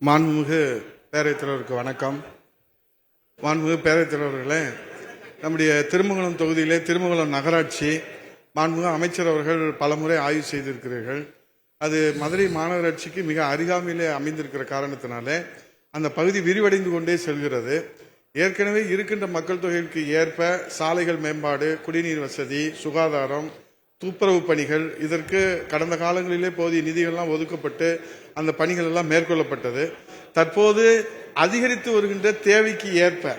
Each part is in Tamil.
மாண்புமிகு பேரவைத் தலைவருக்கு வணக்கம். மாண்புமிகு பேரவைத் தலைவர்களே, நம்முடைய திருமங்கலம் தொகுதியிலே திருமங்கலம் நகராட்சி மாண்புமிகு அமைச்சர் அவர்கள் பலமுறை ஆய்வு செய்திருக்கிறீர்கள். அது மதுரை மாநகராட்சிக்கு மிக அருகாமையிலே அமைந்திருக்கிற காரணத்தினாலே அந்த பகுதி விரிவடைந்து கொண்டே செல்கிறது. ஏற்கனவே இருக்கின்ற மக்கள் தொகைக்கு ஏற்ப சாலைகள் மேம்பாடு, குடிநீர் வசதி, சுகாதாரம், துப்புரவு பணிகள், இதற்கு கடந்த காலங்களிலே போதிய நிதிகள்லாம் ஒதுக்கப்பட்டு அந்த பணிகள் எல்லாம் மேற்கொள்ளப்பட்டது. தற்போது அதிகரித்து வருகின்ற தேவைக்கு ஏற்ப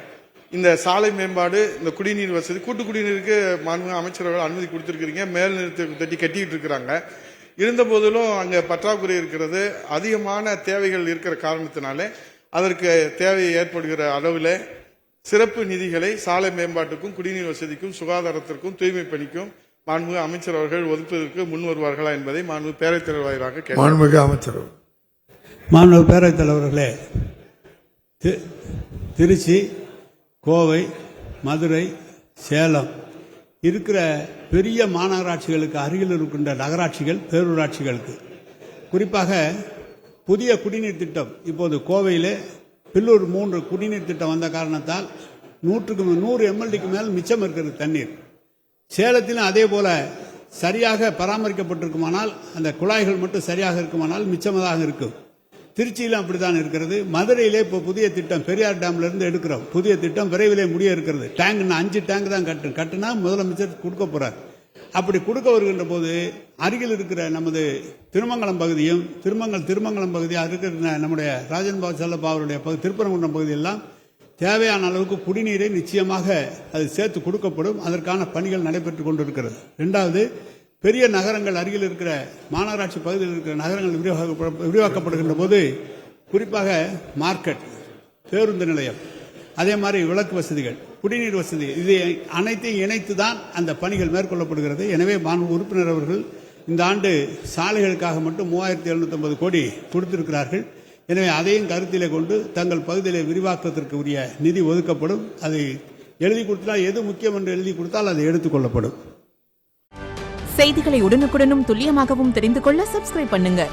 இந்த சாலை மேம்பாடு, இந்த குடிநீர் வசதி, கூட்டு குடிநீருக்கு மாண்புமிகு அமைச்சர்கள் அனுமதி கொடுத்திருக்கிறீங்க. மேல் நிறுத்தி தட்டி கட்டிட்டு இருக்கிறாங்க. இருந்த போதிலும் அங்கே பற்றாக்குறை இருக்கிறது. அதிகமான தேவைகள் இருக்கிற காரணத்தினாலே அதற்கு தேவை ஏற்படுகிற அளவில் சிறப்பு நிதிகளை சாலை மேம்பாட்டுக்கும், குடிநீர் வசதிக்கும், சுகாதாரத்திற்கும், தூய்மை பணிக்கும் மாண்புமிகு அமைச்சர் அவர்கள் ஒதுக்குவதற்கு முன் வருவார்களா என்பதை மாண்புமிகு பேரவைத் தலைவர் வாயிலாக கேட்கிறேன். மாண்புமிகு அமைச்சர். மாண்புமிகு பேரவைத் தலைவர்களே, திருச்சி, கோவை, மதுரை, சேலம் இருக்கிற பெரிய மாநகராட்சிகளுக்கு அருகில் இருக்கின்ற நகராட்சிகள், பேரூராட்சிகளுக்கு குறிப்பாக புதிய குடிநீர் திட்டம் இப்போது கோவையிலே பில்லூர் 3 குடிநீர் திட்டம் வந்த காரணத்தால் 100 MLDக்கு மேல் மிச்சம் இருக்கிறது தண்ணீர். சேலத்திலும் அதே போல சரியாக பராமரிக்கப்பட்டிருக்குமானால், அந்த குழாய்கள் மட்டும் சரியாக இருக்குமானால் மிச்சமாக இருக்கும். திருச்சியிலும் அப்படித்தான் இருக்கிறது. மதுரையிலே இப்போ புதிய திட்டம் பெரியார் டேம்ல இருந்து எடுக்கிறோம். புதிய திட்டம் விரைவிலே முடிய இருக்கிறது. டேங்க் 5 டேங்க் தான் கட்டுனா முதலமைச்சர் கொடுக்க போறார். அப்படி கொடுக்க வருகின்ற போது அருகில் இருக்கிற நமது திருமங்கலம் பகுதியும், திருமங்கலம் பகுதியாக இருக்கிற நம்முடைய ராஜன் செல்லப்பா அவருடைய திருப்பரங்குன்றம் பகுதியெல்லாம் தேவையான அளவுக்கு குடிநீரை நிச்சயமாக அது சேர்த்து கொடுக்கப்படும். அதற்கான பணிகள் நடைபெற்றுக் கொண்டிருக்கிறது. 2வது, பெரிய நகரங்கள் அருகில் இருக்கிற மாநகராட்சி பகுதியில் இருக்கிற நகரங்கள் விரிவாக்கப்படுகின்ற போது குறிப்பாக மார்க்கெட், பேருந்து நிலையம், அதே மாதிரி விளக்கு வசதிகள், குடிநீர் வசதி, இது அனைத்தையும் இணைத்து தான் அந்த பணிகள் மேற்கொள்ளப்படுகிறது. எனவே மாண்பு உறுப்பினர் அவர்கள் இந்த ஆண்டு சாலைகளுக்காக மட்டும் 3750 கோடி கொடுத்திருக்கிறார்கள். எனவே அதையும் கருத்திலே கொண்டு தங்கள் பகுதியிலே விரிவாக்கத்திற்கு உரிய நிதி ஒதுக்கப்படும். அதை எழுதி கொடுத்தால், எது முக்கியம் என்று எழுதி கொடுத்தால் அதை எடுத்துக் கொள்ளப்படும். செய்திகளை உடனுக்குடனும் துல்லியமாகவும் தெரிந்து கொள்ள சப்ஸ்கிரைப் பண்ணுங்க.